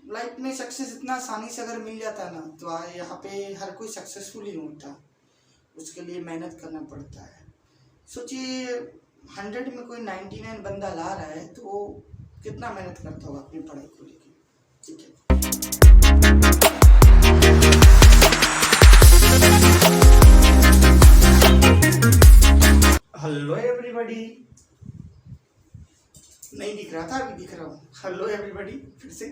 Life में success इतना आसानी से अगर मिल जाता है ना, तो यहाँ पे हर कोई सक्सेसफुल ही होता, उसके लिए मेहनत करना पड़ता है। सोचिए 100 में कोई 99 बंदा ला रहा है तो वो कितना मेहनत करता होगा अपनी पढ़ाई को लेकर, ठीक है। हेलो एवरीबॉडी, नहीं दिख रहा था, अभी दिख रहा हूँ। हेलो एवरीबॉडी, फिर से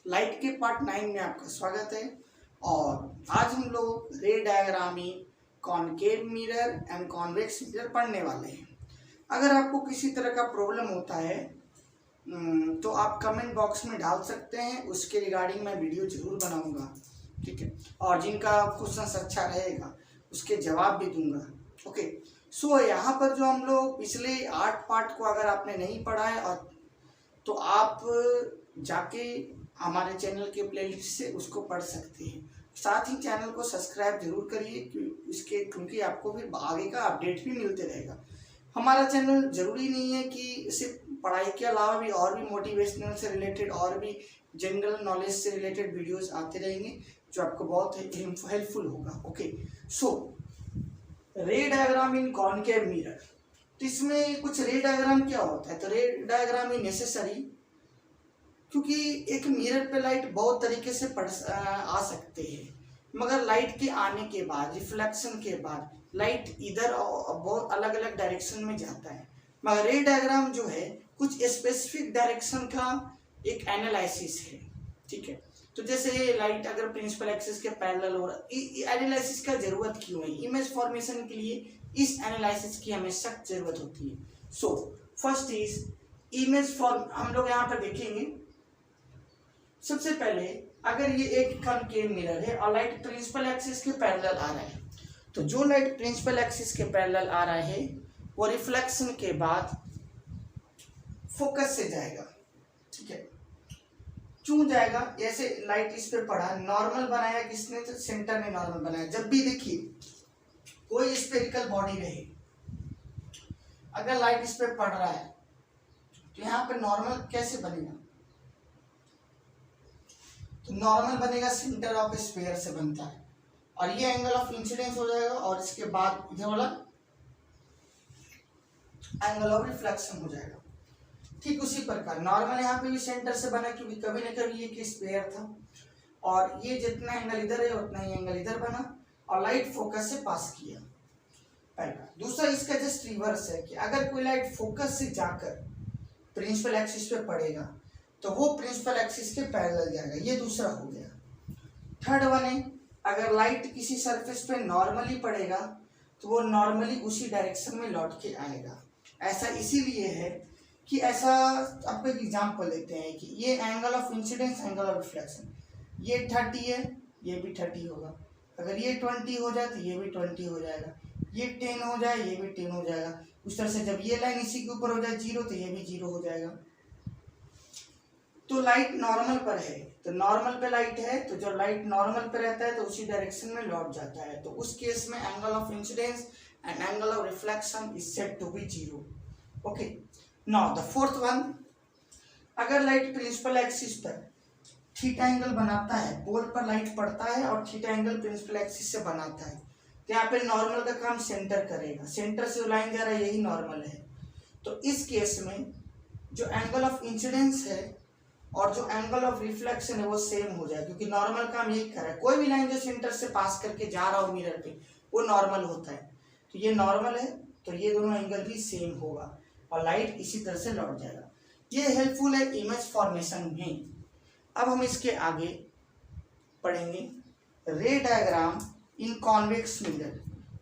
लाइट के पार्ट 9 में आपका स्वागत है। और आज हम लोग ray diagramming, concave mirror and convex mirror पढ़ने वाले हैं। अगर आपको किसी तरह का प्रॉब्लम होता है तो आप कमेंट बॉक्स में डाल सकते हैं, उसके रिगार्डिंग मैं वीडियो जरूर बनाऊंगा, ठीक है। और जिनका क्वेश्चन अच्छा रहेगा उसके जवाब भी दूंगा, ओके। सो यहाँ पर जो हम लोग पिछले 8 पार्ट को अगर आपने नहीं पढ़ा है और तो आप जाके हमारे चैनल के प्लेलिस्ट से उसको पढ़ सकते हैं। साथ ही चैनल को सब्सक्राइब जरूर करिए क्योंकि आपको फिर आगे का अपडेट भी मिलते रहेगा। हमारा चैनल जरूरी नहीं है कि सिर्फ पढ़ाई के अलावा भी और भी मोटिवेशनल से रिलेटेड और भी जनरल नॉलेज से रिलेटेड वीडियोस आते रहेंगे जो आपको बहुत हेल्पफुल होगा, ओके। सो रे डायग्राम इन कॉनकेव मिरर, तो इसमें कुछ रे डायग्राम क्या होता है, तो रे डायग्राम इज नेसेसरी क्योंकि एक मिरर पे लाइट बहुत तरीके से आ सकते हैं, मगर लाइट के आने के बाद, रिफ्लेक्शन के बाद लाइट इधर बहुत अलग अलग डायरेक्शन में जाता है। मगर रे डायग्राम जो है कुछ स्पेसिफिक डायरेक्शन का एक एनालिसिस है, ठीक है। तो जैसे लाइट अगर प्रिंसिपल एक्सिस के पैरेलल हो रहा है, एनालिसिस का जरूरत क्यों है? इमेज फॉर्मेशन के लिए इस एनालिसिस की हमें सख्त जरूरत होती है। So first is image form, हम लोग यहाँ पर देखेंगे। सबसे पहले अगर ये एक कॉनकेव मिरर है और लाइट प्रिंसिपल एक्सिस के पैरेलल आ रहा है, तो जो लाइट प्रिंसिपल एक्सिस के पैरेलल आ रहा है वो रिफ्लेक्शन के बाद फोकस से जाएगा, ठीक है। क्यों जाएगा? ऐसे लाइट इस पे पड़ा, नॉर्मल बनाया किसने? तो सेंटर ने नॉर्मल बनाया। जब भी देखिए कोई स्फेरिकल बॉडी रहे, अगर लाइट इस पे पड़ रहा है तो यहाँ पे नॉर्मल कैसे बनेगा? तो नॉर्मल बनेगा सेंटर ऑफ स्फीयर से बनता है, और ये एंगल ऑफ इंसिडेंस हो जाएगा, और इसके बाद इधर वाला एंगल ऑफ रिफ्लेक्शन हो जाएगा। ठीक उसी प्रकार नॉर्मल यहाँ पे भी सेंटर से बना क्योंकि कभी न कभी ये स्फीयर था, और ये जितना एंगल इधर है उतना ही एंगल इधर बना और लाइट फोकस से पास किया, पहला। दूसरा इसका जस्ट रिवर्स है कि अगर कोई लाइट फोकस से जाकर प्रिंसिपल एक्सिस पे पड़ेगा तो वो प्रिंसिपल एक्सिस के पैरेलल जाएगा, ये दूसरा हो गया। थर्ड वन है अगर लाइट किसी सरफेस पे नॉर्मली पड़ेगा तो वो नॉर्मली उसी डायरेक्शन में लौट के आएगा। ऐसा इसीलिए है कि ऐसा, आपको एक एग्जांपल लेते हैं कि ये angle of incidence, angle of reflection, ये 30 है, ये भी 30 होगा। अगर ये 20 हो जाए तो ये भी 20 हो जाएगा, ये 10 हो जाए ये भी 10 हो जाएगा। उस तरह से जब ये लाइन इसी के ऊपर हो जाए 0 तो ये भी 0 हो जाएगा। तो लाइट नॉर्मल पर है, तो नॉर्मल पे लाइट है, तो जो लाइट नॉर्मल पे रहता है तो उसी डायरेक्शन में लौट जाता है, तो उस केस में angle of incidence and angle of reflection is said to be 0, okay. Now the fourth one, अगर लाइट प्रिंसिपल एक्सिस पर थीटा एंगल बनाता है, पोल पर लाइट पड़ता है और थीटा एंगल प्रिंसिपल एक्सिस से बनाता है, तो यहाँ पे नॉर्मल का काम सेंटर करेगा, सेंटर से लाइन जा रहा है यही नॉर्मल है। तो इस केस में जो एंगल ऑफ इंसिडेंस है और जो एंगल ऑफ रिफ्लेक्शन है वो सेम हो जाए, क्योंकि नॉर्मल काम यही कर रहा है। कोई भी लाइन जो सेंटर से पास करके जा रहा हो मिरर पे वो नॉर्मल होता है, तो ये नॉर्मल है तो ये दोनों एंगल भी सेम होगा और लाइट इसी तरह से लौट जाएगा। ये हेल्पफुल है इमेज फॉर्मेशन में। अब हम इसके आगे पढ़ेंगे रे diagram in convex mirror.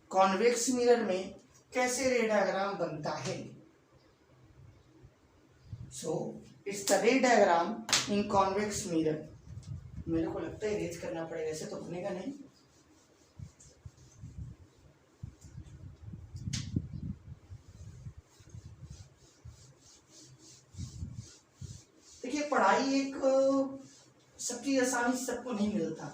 Convex mirror में कैसे रे डायग्राम बनता है? सो इट्स द रे डायग्राम इन कॉन्वेक्स मिरर। मेरे को लगता है इरेज करना पड़ेगा, ऐसे तो बनेगा नहीं। देखिए पढ़ाई एक सब चीज आसानी से सबको नहीं मिलता,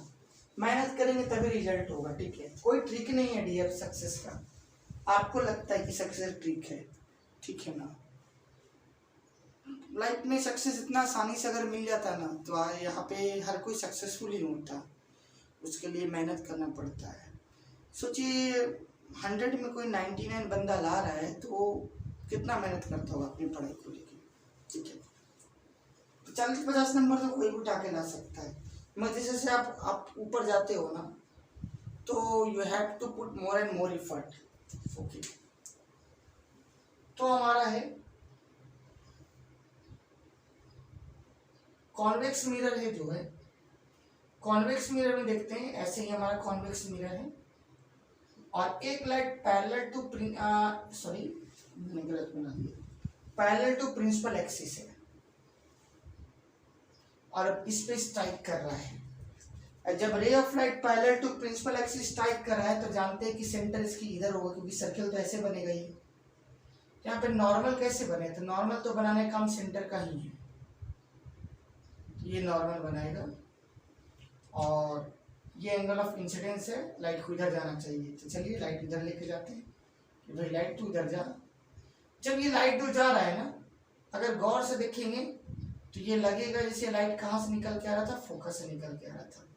मेहनत करेंगे तभी रिजल्ट होगा, ठीक है। कोई ट्रिक नहीं है डियर सक्सेस का। आपको लगता है कि सक्सेस ट्रिक है, ठीक है ना? लाइफ में सक्सेस इतना आसानी से अगर मिल जाता ना तो यहाँ पे हर कोई सक्सेसफुल ही होता, उसके लिए मेहनत करना पड़ता है। सोचिए 100 में कोई 99 बंदा ला रहा है तो कितना मेहनत करता होगा अपनी पढ़ाई को लेकर, ठीक है। तो 40-50 नंबर तो कोई भी उठा के ला सकता है, मगर जैसे से आप ऊपर जाते हो ना तो you have to put more and more effort. Okay, तो हमारा है कॉन्वेक्स मिरर है जो है, कॉन्वेक्स मिरर में देखते हैं ऐसे ही हमारा कॉन्वेक्स मिरर है और एक लाइट पैरेलल टू सॉरी मैंने गलत बना दिया, पैरेलल टू प्रिंसिपल एक्सिस है और अब इस पे स्ट्राइक कर रहा है। जब ray of light parallel to principal axis strike कर रहा है तो जानते हैं कि सेंटर इसकी इधर होगा, क्योंकि सर्किल तो ऐसे बनेगा ही। यहाँ पे नॉर्मल कैसे बने, तो नॉर्मल तो बनाने का काम सेंटर का ही है, ये नॉर्मल बनाएगा और ये एंगल ऑफ इंसिडेंस है, लाइट को इधर जाना चाहिए। तो चलिए लाइट इधर लेके जाते हैं कि भाई लाइट तो इधर जा। जब ये लाइट तो जा रहा है ना, अगर गौर से देखेंगे तो ये लगेगा जैसे लाइट कहाँ से निकल के आ रहा था, फोकस से निकल के आ रहा था।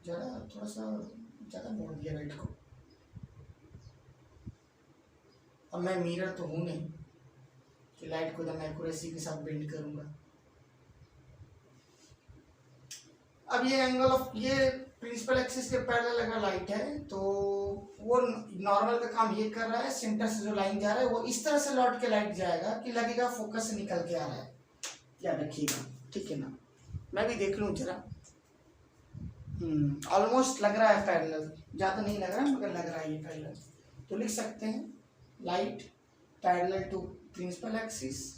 ज़्यादा थोड़ा सा ज़्यादा मोड़ दिया लाइट को। अब मैं मिरर तो हूँ नहीं कि लाइट को एकदम एक्यूरेसी के साथ बेंड करूँगा। अब ये एंगल ऑफ ये प्रिंसिपल एक्सिस के पैरेलल अगर लाइट है तो वो नॉर्मल का काम ये कर रहा है, सेंटर से जो लाइन जा रहा है वो इस तरह से लौट के लाइट जाएगा कि लगेगा फोकस से निकल के आ रहा है। याद रखिएगा, ठीक है ना। मैं भी देख लूँ जरा, ऑलमोस्ट लग रहा है पैरेलल, ज़्यादा नहीं लग रहा मगर लग रहा है ये पैरेलल। तो लिख सकते हैं light parallel to principal axis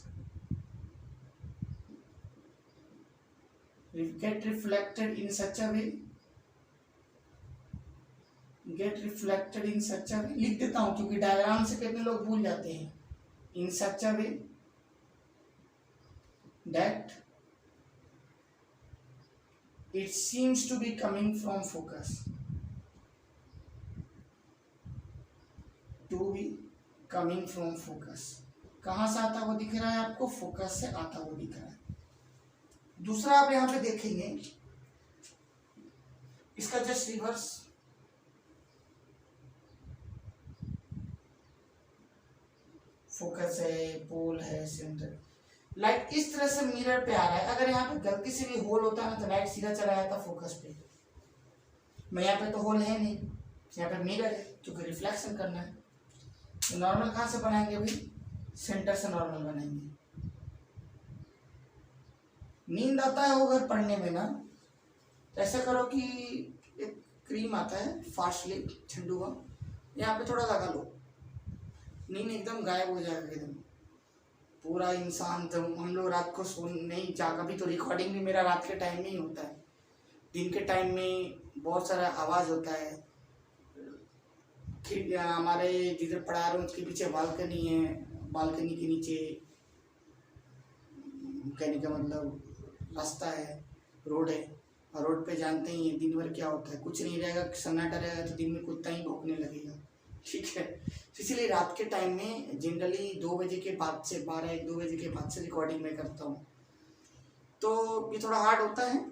get reflected in such a way, get reflected in such a way, लिख देता हूँ क्योंकि डायग्राम से कितने लोग भूल जाते हैं। in such a way that it seems to be coming from focus, to be coming from focus, कहाँ से आता हुआ दिख रहा है आपको, फोकस से आता हुआ दिख रहा है। दूसरा आप यहाँ पे देखेंगे इसका जस्ट रिवर्स, फोकस है, पोल है, सेंटर। लाइट इस तरह से मिरर पे आ रहा है, अगर यहाँ पे गलती से भी होल होता ना तो लाइट सीधा चला जाता फोकस पे। मैं यहाँ पे तो होल है नहीं, यहाँ पे मिरर है क्योंकि रिफ्लेक्शन करना है। तो नॉर्मल कहाँ से बनाएंगे भाई, सेंटर से नॉर्मल बनाएंगे। नींद आता है वो घर पढ़ने में ना, तो ऐसा करो कि एक क्रीम आता है फास्ट स्लीप ठंडू का, यहाँ पे थोड़ा लगा लो, नींद एकदम गायब हो जाएगा एकदम पूरा इंसान। तो हम लोग रात को सो नहीं जागा भी, तो रिकॉर्डिंग भी मेरा रात के टाइम में ही होता है। दिन के टाइम में बहुत सारा आवाज़ होता है, हमारे जिधर पढ़ा रहे हैं उसके पीछे बालकनी है, बालकनी के नीचे कहने का मतलब रास्ता है, रोड है, और रोड पे जानते ही हैं दिन भर क्या होता है, कुछ नहीं रहेगा, सन्नाटा रहेगा तो दिन में कुत्ता ही भौंकने लगेगा, ठीक है। तो इसलिए रात के टाइम में जनरली 2 बजे के बाद से 12-1-2 बजे के बाद से रिकॉर्डिंग में करता हूँ। तो ये थोड़ा हार्ड होता है,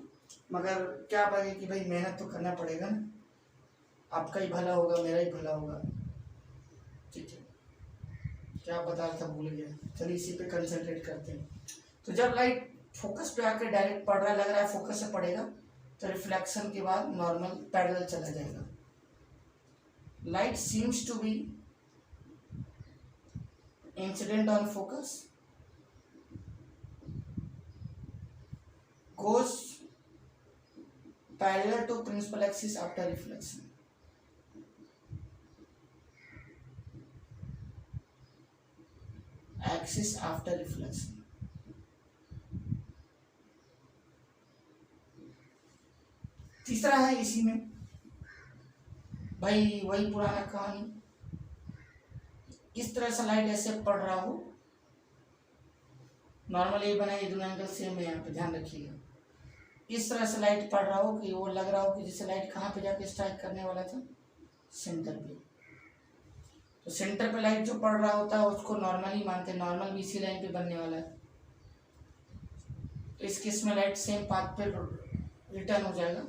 मगर क्या बात है कि भाई मेहनत तो करना पड़ेगा ना, आपका ही भला होगा, मेरा ही भला होगा, ठीक है। क्या बता रहा था भूल गया, चलिए इसी पे कंसंट्रेट करते हैं। तो जब लाइट फोकस पे आकर डायरेक्ट पड़ रहा है, लग रहा है फोकस से पड़ेगा, तो रिफ्लेक्शन के बाद नॉर्मल पैरेलल चला जाएगा। Light seems to be incident on focus, goes parallel to principal axis after reflection. Axis after reflection. तीसरा है इसी में भाई वही पुराना कहानी, इस तरह से लाइट ऐसे पड़ रहा हो, नॉर्मल ये बना, ये दोनों एंगल सेम है, यहाँ पे ध्यान रखिएगा। इस तरह से लाइट पड़ रहा हो कि वो लग रहा हो कि जैसे लाइट कहाँ पे जाके स्ट्राइक करने वाला था, सेंटर पे। तो सेंटर पे लाइट जो पड़ रहा होता है उसको नॉर्मल ही मानते हैं, नॉर्मल भी इसी लाइन पे बनने वाला है। तो इस केस में लाइट सेम पाथ पे रिटर्न हो जाएगा,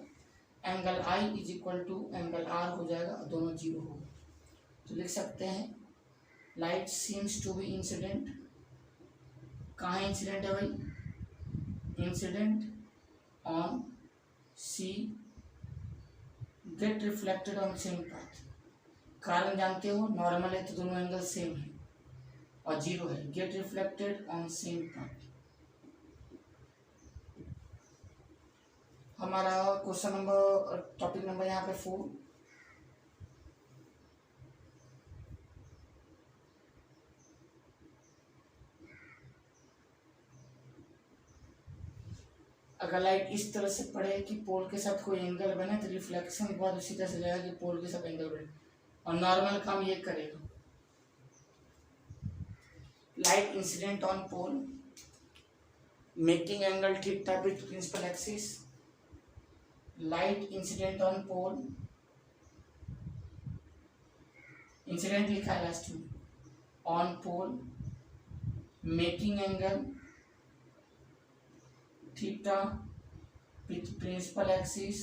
angle i is equal to angle r हो जाएगा, दोनों जीरो होगा। तो लिख सकते हैं light seems to be incident. कहाँ इंसिडेंट है भाई? Incident on see, get reflected on same path. कारण जानते हो, नॉर्मल है तो दोनों एंगल सेम है और जीरो है, gate reflected on same path. हमारा क्वेश्चन नंबर, टॉपिक नंबर यहाँ पे 4। अगर लाइट इस तरह से पड़े कि पोल के साथ कोई एंगल बने तो रिफ्लेक्शन के बाद उसी तरह से जाएगा कि पोल के साथ एंगल बने, और नॉर्मल काम ये करेगा। Light incident on pole making angle theta with principal axis. Light incident on pole, incident लिखा है लास्ट में, on pole making angle theta with principal axis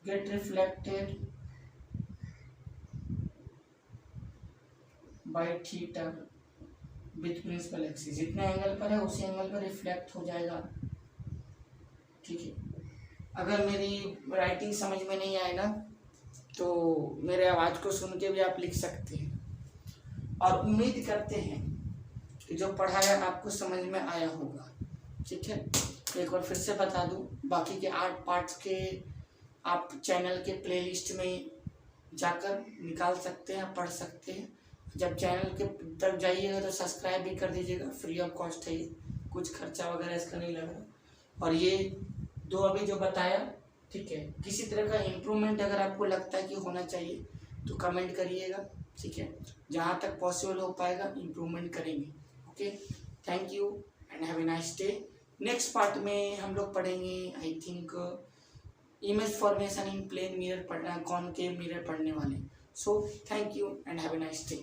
get reflected by theta with principal axis। जितने angle पर है उसी angle पर reflect हो जाएगा। ठीक है, अगर मेरी राइटिंग समझ में नहीं आएगा तो मेरे आवाज़ को सुन के भी आप लिख सकते हैं, और उम्मीद करते हैं कि जो पढ़ाया आपको समझ में आया होगा। ठीक है, एक बार फिर से बता दूं, बाकी के 8 पार्ट्स के आप चैनल के प्लेलिस्ट में जाकर निकाल सकते हैं, पढ़ सकते हैं। जब चैनल के तक जाइएगा तो सब्सक्राइब भी कर दीजिएगा, फ्री ऑफ कॉस्ट है, कुछ खर्चा वगैरह इसका नहीं लग रहा। और ये 2 अभी जो बताया, ठीक है, किसी तरह का इम्प्रूवमेंट अगर आपको लगता है कि होना चाहिए तो कमेंट करिएगा। ठीक है, जहाँ तक पॉसिबल हो पाएगा इम्प्रूवमेंट करेंगे। Okay, thank you and have a nice day. Next part में हम लोग पढ़ेंगे I think image formation in plane mirror पढ़ना, कॉनकेव मिरर पढ़ने वाले। So thank you and have a nice day.